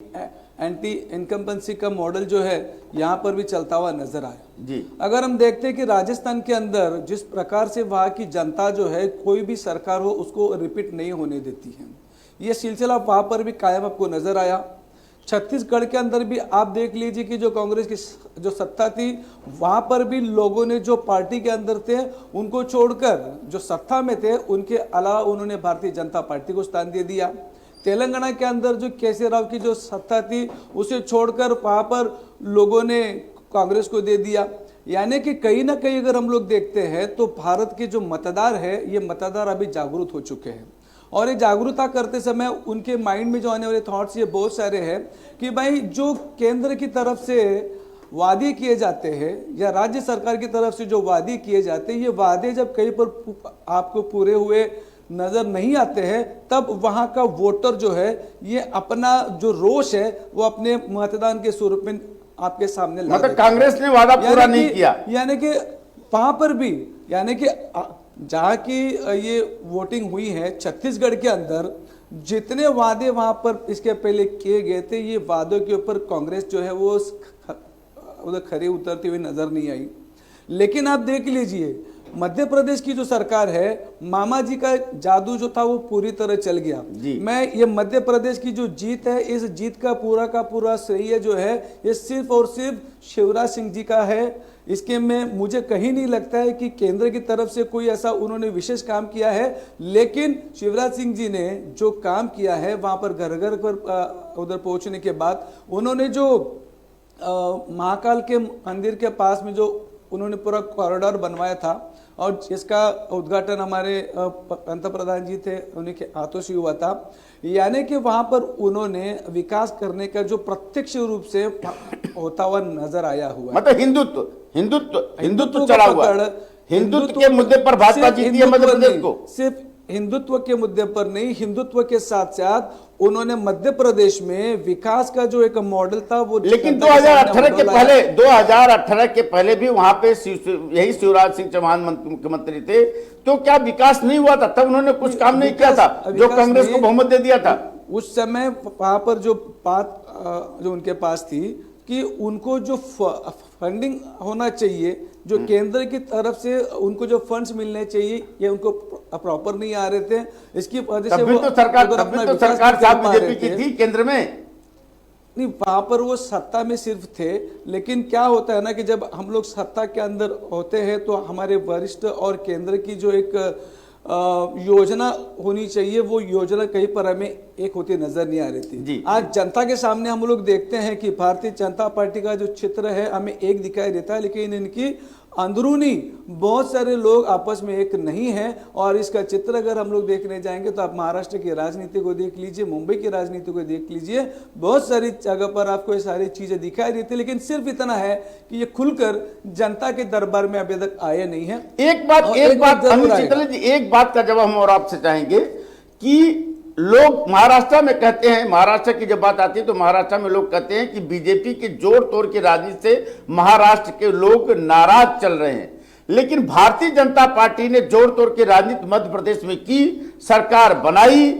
Anti incumbency का model जो है यहाँ पर भी चलता हुआ नजर आया जी। अगर हम देखते हैं कि राजस्थान के अंदर जिस प्रकार से वहाँ की जनता जो है कोई भी सरकार हो उसको रिपीट नहीं होने देती है, ये सिलसिला वहाँ पर भी कायम आपको नजर आया। छत्तीसगढ़ के अंदर भी आप देख लीजिए कि जो कांग्रेस की जो सत्ता थी वहाँ पर भी लोगों ने जो पार्टी के अंदर थे उनको छोड़कर जो सत्ता में थे उनके अलावा उन्होंने भारतीय जनता पार्टी को स्थान दे दिया। तेलंगाना के अंदर जो केसी राव की जो सत्ता थी उसे छोड़कर वहाँ पर लोगों ने कांग्रेस को दे दिया। यानी कि कहीं ना कहीं अगर हम लोग देखते हैं तो भारत के जो मतदार है ये मतदार अभी जागरूक हो चुके हैं और ये जागरूकता करते समय उनके माइंड में जो आने वाले थॉट्स ये बहुत सारे हैं कि भाई जो केंद्र की तरफ से वादे किए जाते हैं या राज्य सरकार की तरफ से जो वादे किए जाते हैं ये वादे जब कहीं पर आपको पूरे हुए नजर नहीं आते हैं तब वहां का वोटर जो है ये अपना जो रोष है वो अपने मतदान के स्वरूप में आपके सामने ला मतलब कांग्रेस ने वादा पूरा नहीं किया, यानी कि वहां पर भी यानी कि जहाँ की ये वोटिंग हुई है छत्तीसगढ़ के अंदर जितने वादे वहां पर इसके पहले किए गए थे ये वादों के ऊपर कांग्रेस जो है वो उधर खरी उतरती हुई नजर नहीं आई। लेकिन आप देख लीजिए मध्य प्रदेश की जो सरकार है मामा जी का जादू जो था वो पूरी तरह चल गया। मैं ये मध्य प्रदेश की जो जीत है इस जीत का पूरा श्रेय जो है ये सिर्फ और सिर्फ शिवराज सिंह जी का है। इसके में मुझे कहीं नहीं लगता है कि केंद्र की तरफ से कोई ऐसा उन्होंने विशेष काम किया है, लेकिन शिवराज सिंह जी ने जो काम किया है वहां पर घर घर पर उधर पहुंचने के बाद उन्होंने जो महाकाल के मंदिर के पास में जो उन्होंने पूरा कॉरिडोर बनवाया था और जिसका उद्घाटन हमारे पंत प्रधान जी थे उन्हीं के हाथों से हुआ था। यानी कि वहां पर उन्होंने विकास करने का जो प्रत्यक्ष रूप से होता हुआ नजर आया हुआ, मतलब हिंदुत्व चढ़ा हुआ, हिंदुत्व के मुद्दे पर भाजपा जीती है मध्य प्रदेश को। सिर्फ हिंदुत्व के मुद्दे पर नहीं, हिंदुत्व के साथ साथ उन्होंने मध्य प्रदेश में विकास का जो एक मॉडल था वो, लेकिन 2018 के पहले भी वहां पे यही शिवराज सिंह चौहान मुख्यमंत्री थे, तो क्या विकास नहीं हुआ था? तब उन्होंने कुछ काम नहीं किया था जो कांग्रेस को बहुमत दे दिया था। उस समय वहां पर जो बात जो उनके पास थी कि उनको जो फंडिंग होना चाहिए, जो केंद्र की तरफ से उनको जो फंड्स मिलने चाहिए ये उनको प्रॉपर नहीं आ रहे थे। इसकी वजह से वो सरकार बीजेपी की थी केंद्र में, नहीं वहां पर वो सत्ता में सिर्फ थे। लेकिन क्या होता है ना कि जब हम लोग सत्ता के अंदर होते हैं तो हमारे वरिष्ठ और केंद्र की जो एक योजना होनी चाहिए वो योजना कहीं पर हमें एक होती नजर नहीं आ रही थी। आज जनता के सामने हम लोग देखते हैं कि भारतीय जनता पार्टी का जो चित्र है हमें एक दिखाई देता है, लेकिन इनकी अंदरूनी बहुत सारे लोग आपस में एक नहीं है। और इसका चित्र अगर हम लोग देखने जाएंगे तो आप महाराष्ट्र की राजनीति को देख लीजिए, मुंबई की राजनीति को देख लीजिए, बहुत सारी जगह पर आपको ये सारी चीजें दिखाई देती है, लेकिन सिर्फ इतना है कि ये खुलकर जनता के दरबार में अभी तक आए नहीं है। एक बात का जवाब हम और आपसे चाहेंगे कि लोग महाराष्ट्र में कहते हैं, महाराष्ट्र की जब बात आती है तो महाराष्ट्र में लोग कहते हैं कि बीजेपी के जोड़ तोड़ की राजनीति से महाराष्ट्र के लोग नाराज चल रहे हैं, लेकिन भारतीय जनता पार्टी ने जोड़ तोड़ की राजनीति मध्य प्रदेश में की, सरकार बनाई।